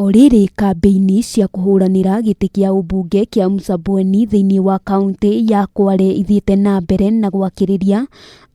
Oriri kambeini cia kuhuranira giti kia ubunge kia Msambweni thiini wa kaunti ya Kwale ithiite na mbere na gwakiriria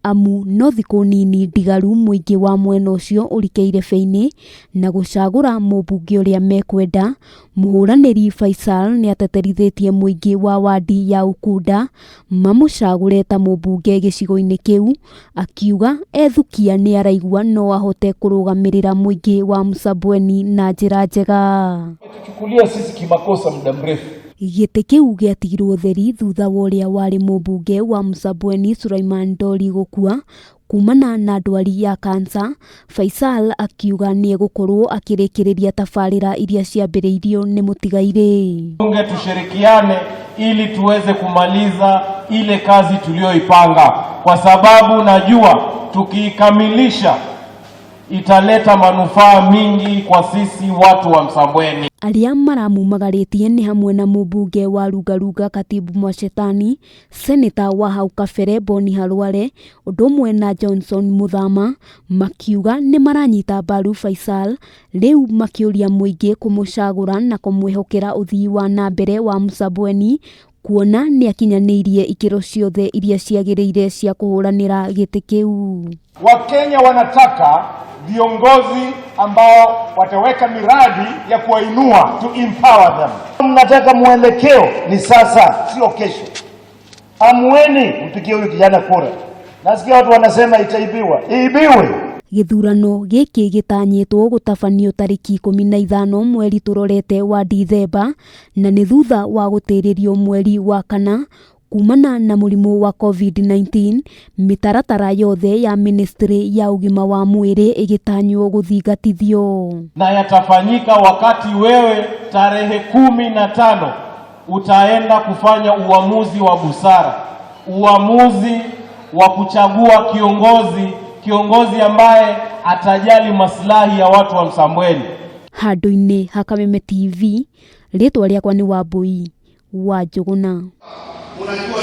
amu no thiku nini ndigaru muingi wa mwena ucio urikeire feini na gucagura mubunge uria mekwenda. Muhuraniri Faisal ni ateterithitie muingi wa wadi ya Ukunda mamucagure ta mubunge gicigo-ini kiu, akiuga ethukia ni araigua no ahote kurugamirira muingi wa Msambweni na njira njega. Tuchukulia sisi kimakosa muda mrefu. Giti kiu giatigirwo theri thutha wa uria wari mubunge wa Msambweni Sulaiman Dori gukua kumana na ndwari ya kansa. Faisal akiuga ni egukorwo akirikiriria tafarira iria ciambiriirio ni mutigaire. Bunge tushirikiane ili tuweze kumaliza ile kazi tulioipanga, kwa sababu najua tukiikamilisha italeta manufaa mingi kwa sisi watu wa Msambweni. Aria maramumagaritie ni hamwe na mubunge wa Rugaruga Katibu Mwachetani, seneta wa hau kabere Boni Halwale, undu umwe na Johnson Muthama, makiuga ni maranyita mbaru Faisal, riu makiuria muingi kumucagura na kumwihokera uthii wa na mbere wa Msambweni, kuona ni akinyaniirie ikiro ciothe iria ciagiriire cia kuhuranira giti kiu. Wakenya wanataka viongozi ambao wataweka miradi ya kuwainua, to empower them. Mnataka mwelekeo ni sasa, sio kesho. Amueni mpigie huyu kijana kura. Nasikia watu wanasema itaibiwa. Iibiwe. Githurano giki gitanyitwo gutabanio tariki 15 mweri turorete wa Dithemba, na ni thutha wa gutiririo mweri wa kana kumana na murimu wa COVID-19. Mitaratara yothe ya ministry ya ugima wa mwiri igitanywo guthingatithio, na yatafanyika wakati wewe tarehe 15 utaenda kufanya uamuzi wa busara, uamuzi wa kuchagua kiongozi ambaye atajali maslahi ya watu wa Msambweni. Handu-ini ha Kameme TV, ritwa riakwa ni Wambui wa Njuguna. Unajua